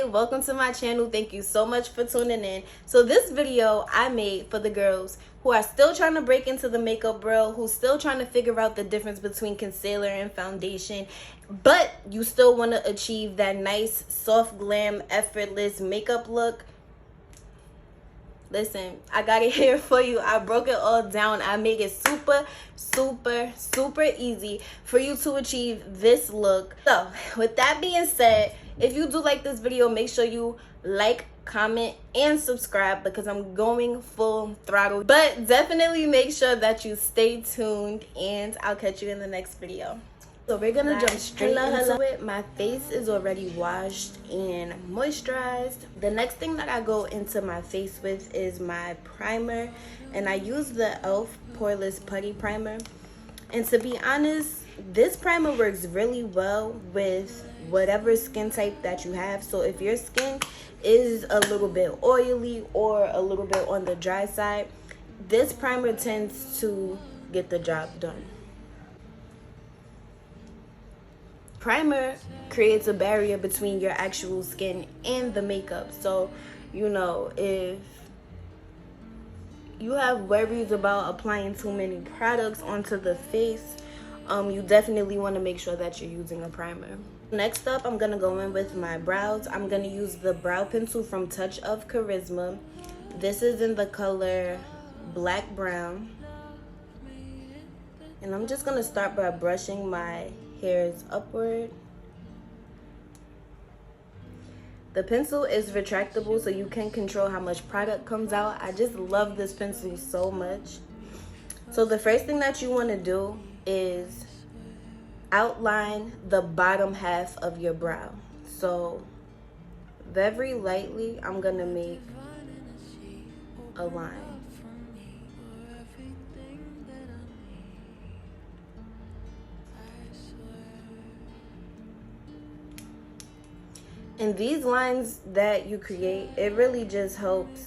Hey, welcome to my channel. Thank you so much for tuning in. So this video I made for the girls who are still trying to break into the makeup world, who's still trying to figure out the difference between concealer and foundation, but you still want to achieve that nice, soft, glam, effortless makeup look. Listen, I got it here for you. I broke it all down. I make it super easy for you to achieve this look. So with that being said, if you do like this video, make sure you like, comment, and subscribe because I'm going full throttle. But definitely make sure that you stay tuned, and I'll catch you in the next video. So we're gonna jump straight into it. My face is already washed and moisturized. The next thing that I go into my face with is my primer, and I use the e.l.f. Poreless Putty Primer. And to be honest, this primer works really well with whatever skin type that you have. So if your skin is a little bit oily or a little bit on the dry side, this primer tends to get the job done. Primer creates a barrier between your actual skin and the makeup. So, you know, if you have worries about applying too many products onto the face, you definitely want to make sure that you're using a primer. Next up, I'm going to go in with my brows. I'm going to use the brow pencil from Touch of Karisma. This is in the color Black Brown. And I'm just going to start by brushing my hairs upward. The pencil is retractable, so you can control how much product comes out. I just love this pencil so much. So the first thing that you want to do is outline the bottom half of your brow. So very lightly, I'm gonna make a line. And these lines that you create, it really just helps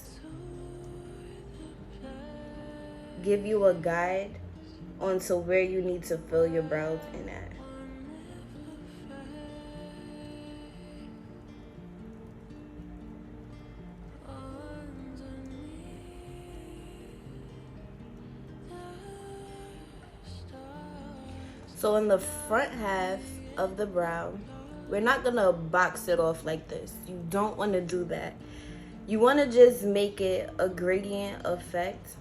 give you a guide onto where you need to fill your brows in at. So in the front half of the brow, we're not gonna box it off like this. You don't want to do that. You want to just make it a gradient effect.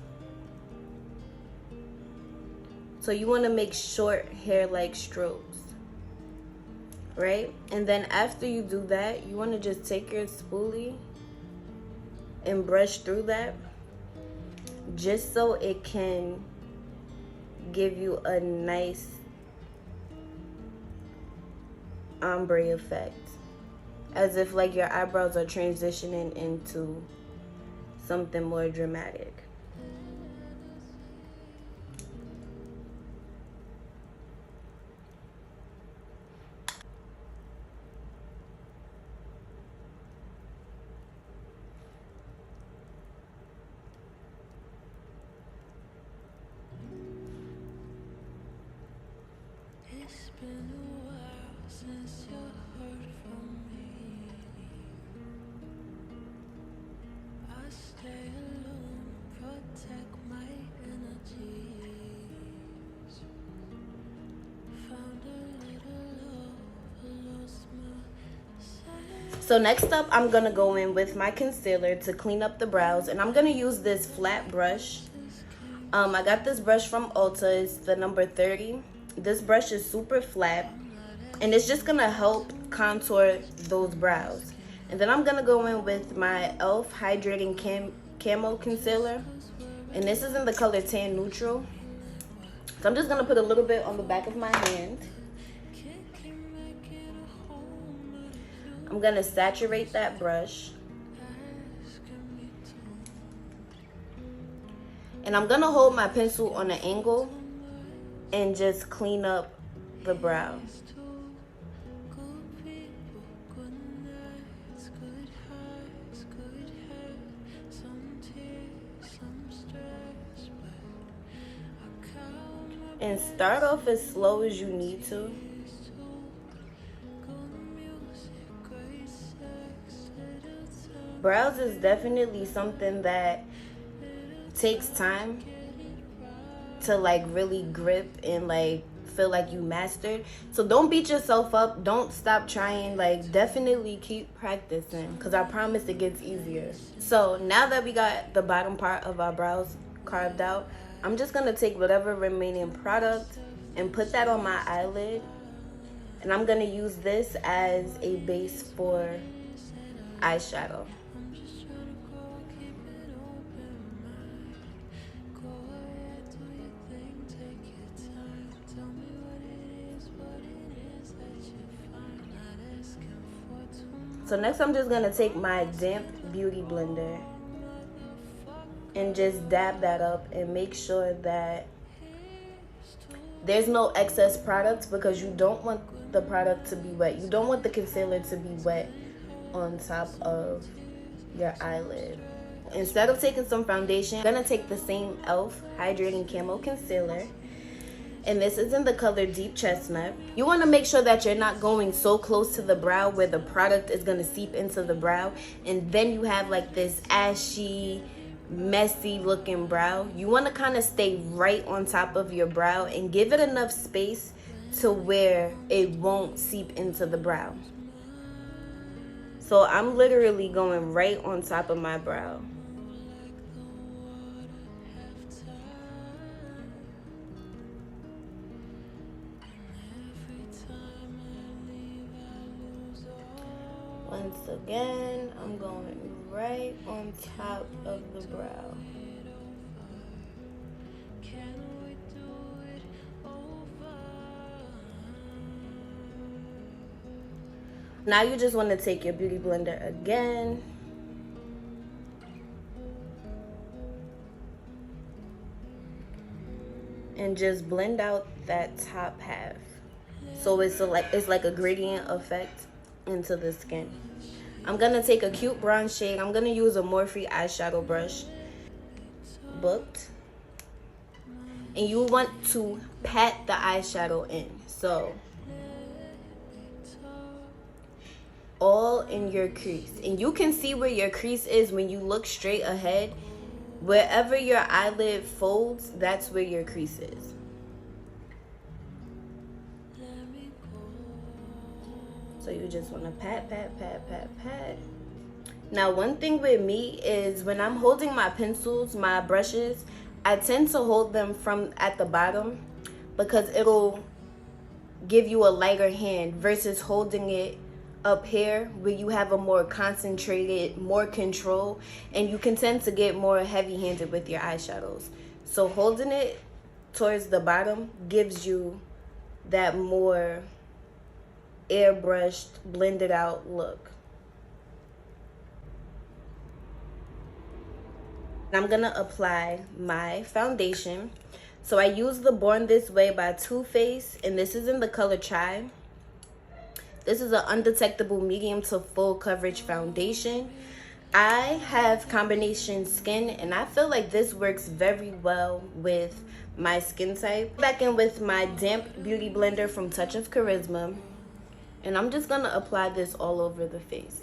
So you want to make short hair-like strokes, right? And then after you do that, you want to just take your spoolie and brush through that, just so it can give you a nice ombre effect, as if like your eyebrows are transitioning into something more dramatic. It's been a while since you heard from me. I stay alone, protect my energies. Found a little love, lost myself. So next up, I'm gonna go in with my concealer to clean up the brows, and I'm gonna use this flat brush. I got this brush from Ulta. It's the number 30. This brush is super flat, and it's just gonna help contour those brows. And then I'm gonna go in with my e.l.f. Hydrating Camo Concealer, and this is in the color Tan Neutral. So I'm just gonna put a little bit on the back of my hand. I'm gonna saturate that brush. And I'm gonna hold my pencil on an angle and just clean up the brow. And start off as slow as you need to. Brows is definitely something that takes time to like really grip and like feel like you mastered. So don't beat yourself up, don't stop trying, like definitely keep practicing, because I promise it gets easier. So now that we got the bottom part of our brows carved out, I'm just gonna take whatever remaining product and put that on my eyelid, and I'm gonna use this as a base for eyeshadow. So next I'm just gonna take my damp beauty blender and just dab that up and make sure that there's no excess product, because you don't want the product to be wet. You don't want the concealer to be wet on top of your eyelid. Instead of taking some foundation, I'm gonna take the same e.l.f. Hydrating Camo Concealer, and this is in the color Deep Chestnut. You want to make sure that you're not going so close to the brow where the product is going to seep into the brow, and then you have like this ashy, messy looking brow. You want to kind of stay right on top of your brow and give it enough space to where it won't seep into the brow. So I'm literally going right on top of my brow. Once again, I'm going right on top of the brow. Now you just want to take your beauty blender again and just blend out that top half, so it's like a gradient effect into the skin. I'm gonna take a cute bronze shade. I'm gonna use a Morphe eyeshadow brush, Booked, and you want to pat the eyeshadow in, so all in your crease. And you can see where your crease is when you look straight ahead. Wherever your eyelid folds, that's where your crease is. So you just want to pat, pat, pat, pat, pat. Now, one thing with me is when I'm holding my pencils, my brushes, I tend to hold them from at the bottom, because it'll give you a lighter hand versus holding it up here where you have a more concentrated, more control, and you can tend to get more heavy-handed with your eyeshadows. So holding it towards the bottom gives you that more airbrushed, blended out look. I'm gonna apply my foundation. So I use the Born This Way by Too Faced, and this is in the color Chai. This is an undetectable medium to full coverage foundation. I have combination skin, and I feel like this works very well with my skin type. Back in with my damp beauty blender from Touch of Karisma, and I'm just gonna apply this all over the face.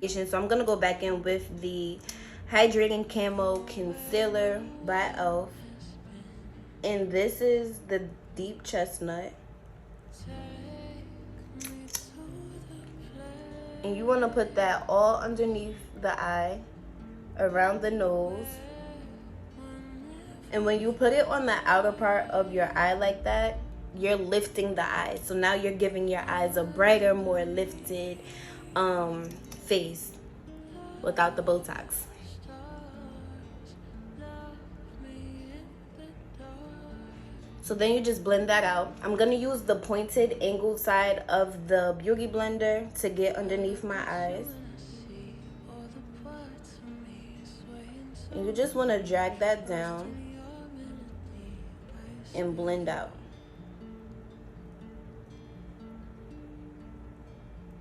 So I'm gonna go back in with the Hydrating Camo Concealer by e.l.f. and this is the Deep Chestnut. And you want to put that all underneath the eye, around the nose. And when you put it on the outer part of your eye like that, you're lifting the eye. So now you're giving your eyes a brighter, more lifted face without the Botox. So then you just blend that out. I'm gonna use the pointed angled side of the beauty blender to get underneath my eyes. And you just wanna drag that down and blend out.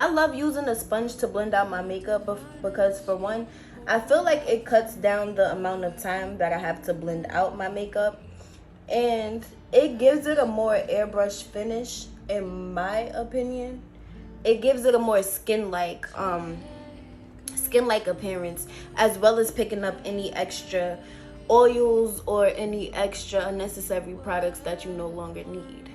I love using a sponge to blend out my makeup because, for one, I feel like it cuts down the amount of time that I have to blend out my makeup, and it gives it a more airbrush finish in my opinion. It gives it a more skin-like appearance, as well as picking up any extra oils or any extra unnecessary products that you no longer need.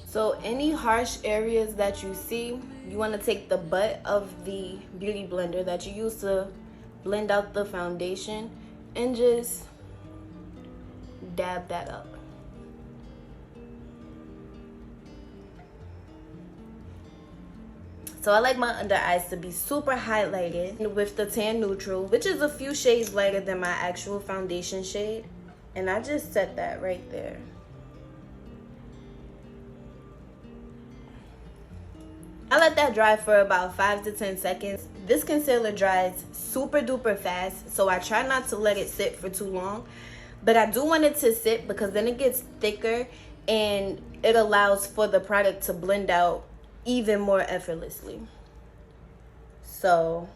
So any harsh areas that you see, you want to take the butt of the beauty blender that you use to blend out the foundation and just dab that up. So I like my under eyes to be super highlighted with the tan neutral, which is a few shades lighter than my actual foundation shade. And I just set that right there. I let that dry for about 5 to 10 seconds. This concealer dries super duper fast, so I try not to let it sit for too long. But I do want it to sit because then it gets thicker and it allows for the product to blend out even more effortlessly. So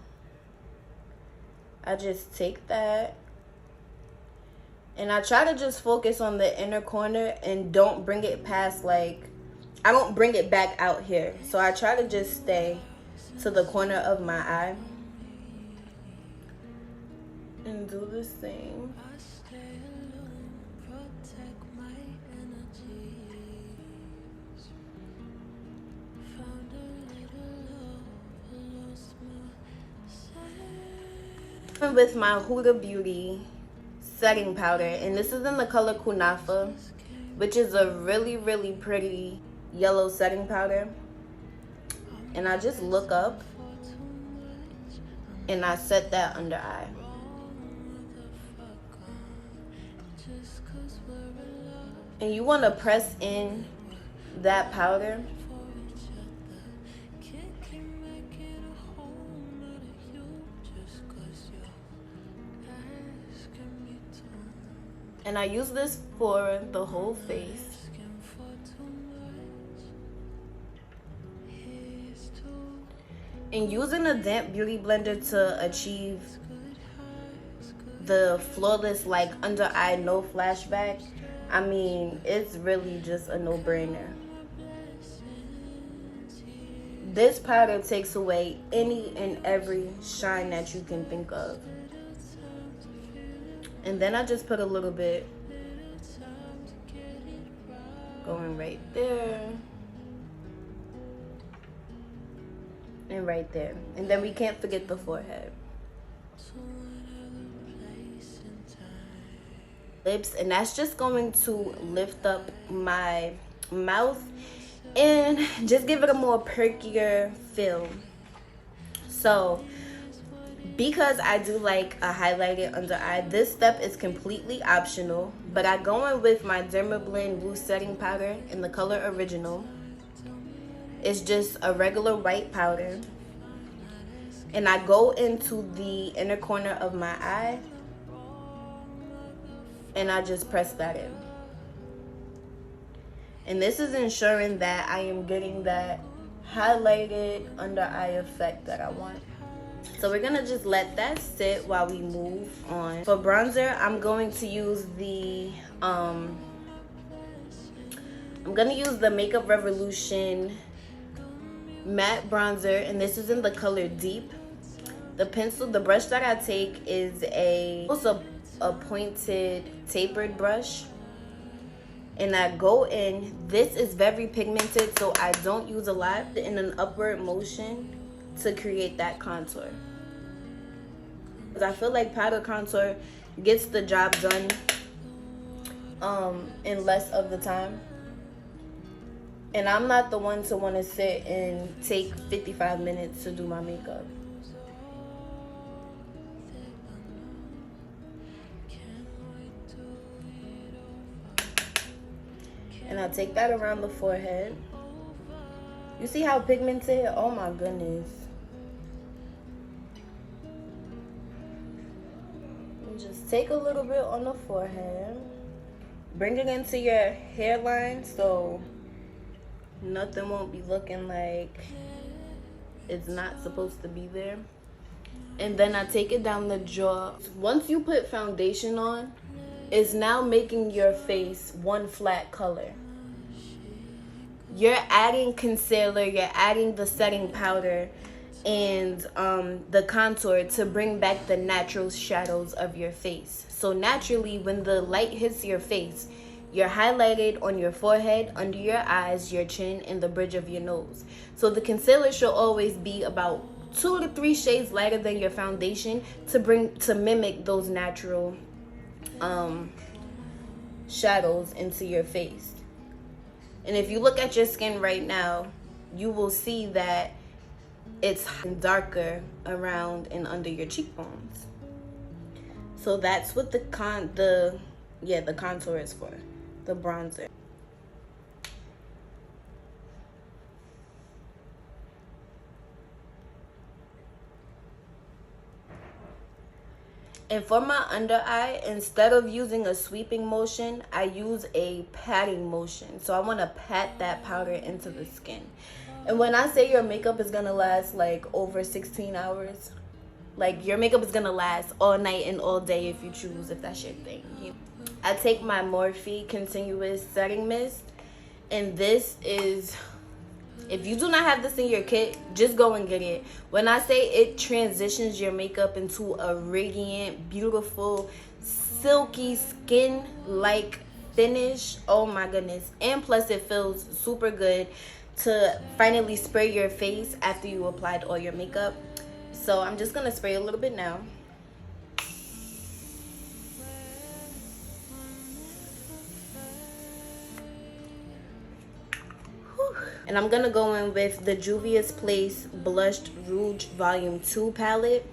I just take that and I try to just focus on the inner corner and don't bring it past, like, I don't bring it back out here. So I try to just stay to the corner of my eye and do the same. With my Huda Beauty setting powder, and this is in the color Kunafa, which is a really, really pretty yellow setting powder. And I just look up and I set that under eye. And you want to press in that powder and I use this for the whole face. And using a damp beauty blender to achieve the flawless, like, under eye no flashback, I mean, it's really just a no-brainer. This powder takes away any and every shine that you can think of. And then I just put a little bit going right there and right there. And then we can't forget the forehead. Lips, and that's just going to lift up my mouth and just give it a more perkier feel. So because I do like a highlighted under eye, this step is completely optional, but I go in with my Dermablend Woo setting powder in the color Original. It's just a regular white powder, and I go into the inner corner of my eye and I just press that in. And this is ensuring that I am getting that highlighted under eye effect that I want. So we're gonna just let that sit while we move on. For bronzer, I'm going to use the I'm gonna use the Makeup Revolution matte bronzer, and this is in the color Deep. The brush that I take is also a pointed tapered brush, and I go in. This is very pigmented, so I don't use a lot, in an upward motion to create that contour. Because I feel like powder contour gets the job done in less of the time. And I'm not the one to want to sit and take 55 minutes to do my makeup. And I take that around the forehead. You see how pigmented? Oh my goodness. And just take a little bit on the forehead. Bring it into your hairline so nothing won't be looking like it's not supposed to be there. And then I take it down the jaw. Once you put foundation on, it's now making your face one flat color. You're adding concealer, you're adding the setting powder and the contour to bring back the natural shadows of your face. So naturally, when the light hits your face, you're highlighted on your forehead, under your eyes, your chin, and the bridge of your nose. So the concealer should always be about 2 to 3 shades lighter than your foundation to mimic those natural shadows into your face. And if you look at your skin right now, you will see that it's darker around and under your cheekbones. So that's what the contour is for, the bronzer. And for my under eye, instead of using a sweeping motion, I use a patting motion. So I want to pat that powder into the skin. And when I say your makeup is going to last like over 16 hours, like your makeup is going to last all night and all day if you choose, if that's your thing. I take my Morphe Continuous Setting Mist. And this is, if you do not have this in your kit, just go and get it. When I say it transitions your makeup into a radiant, beautiful, silky skin-like finish, oh my goodness. And plus it feels super good to finally spray your face after you applied all your makeup. So I'm just gonna spray a little bit now. And I'm gonna go in with the Juvia's Place Blushed Rouge Volume 2 palette.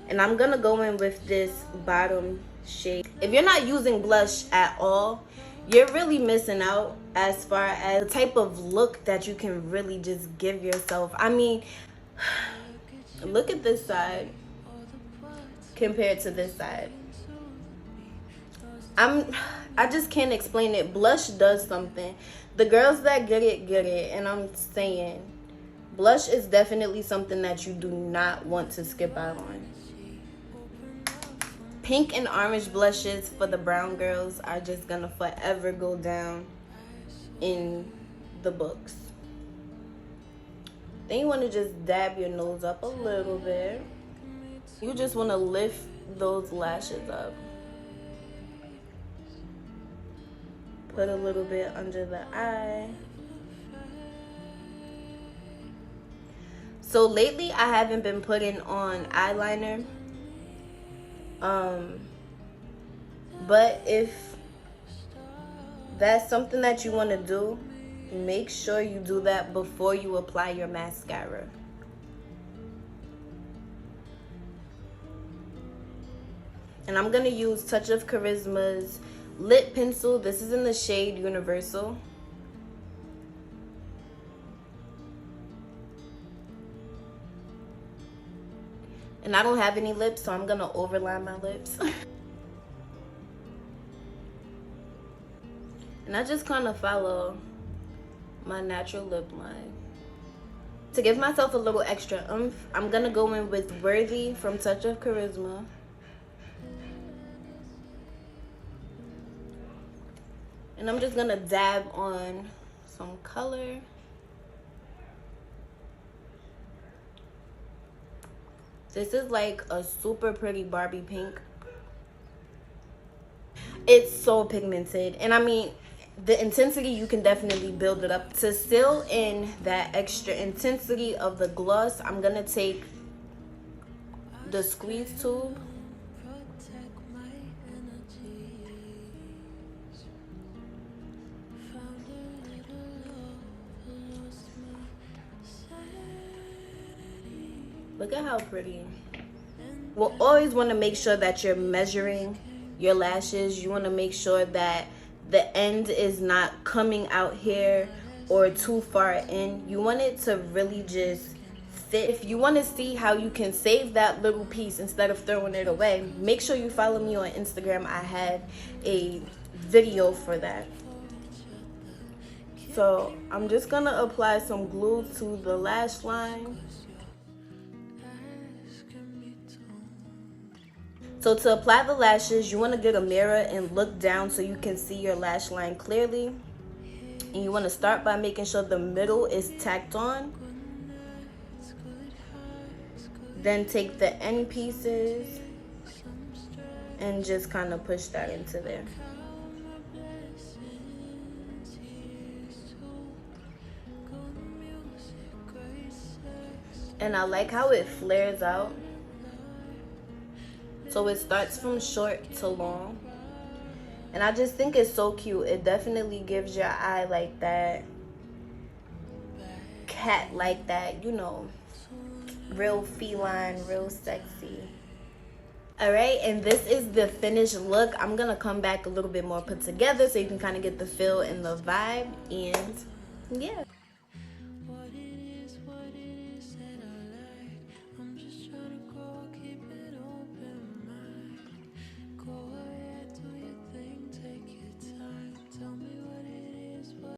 And I'm gonna go in with this bottom shade. If you're not using blush at all, you're really missing out as far as the type of look that you can really just give yourself. I mean, look at this side compared to this side. I just can't explain it. Blush does something. The girls that get it, and I'm saying blush is definitely something that you do not want to skip out on. Pink and orange blushes for the brown girls are just gonna forever go down in the books. Then you want to just dab your nose up a little bit. You just want to lift those lashes up. Put a little bit under the eye. So lately I haven't been putting on eyeliner. But if that's something that you want to do, make sure you do that before you apply your mascara. And I'm going to use Touch of Karisma's lip pencil. This is in the shade Universal. And I don't have any lips, so I'm going to overline my lips. And I just kind of follow my natural lip line. To give myself a little extra oomph, I'm going to go in with Worthy from Touch of Karisma. And I'm just going to dab on some color. This is like a super pretty Barbie pink. It's so pigmented. And I mean, the intensity, you can definitely build it up. To fill in that extra intensity of the gloss, I'm going to take the squeeze tube. Look at how pretty. We'll always want to make sure that you're measuring your lashes. You want to make sure that the end is not coming out here or too far in. You want it to really just fit. If you want to see how you can save that little piece instead of throwing it away, make sure you follow me on Instagram. I had a video for that. So I'm just gonna apply some glue to the lash line. So to apply the lashes, you want to get a mirror and look down so you can see your lash line clearly. And you want to start by making sure the middle is tacked on. Then take the end pieces and just kind of push that into there. And I like how it flares out. So it starts from short to long. And I just think it's so cute. It definitely gives your eye like that cat, like that, you know, real feline, real sexy. All right, and this is the finished look. I'm gonna come back a little bit more put together so you can kind of get the feel and the vibe. And yeah.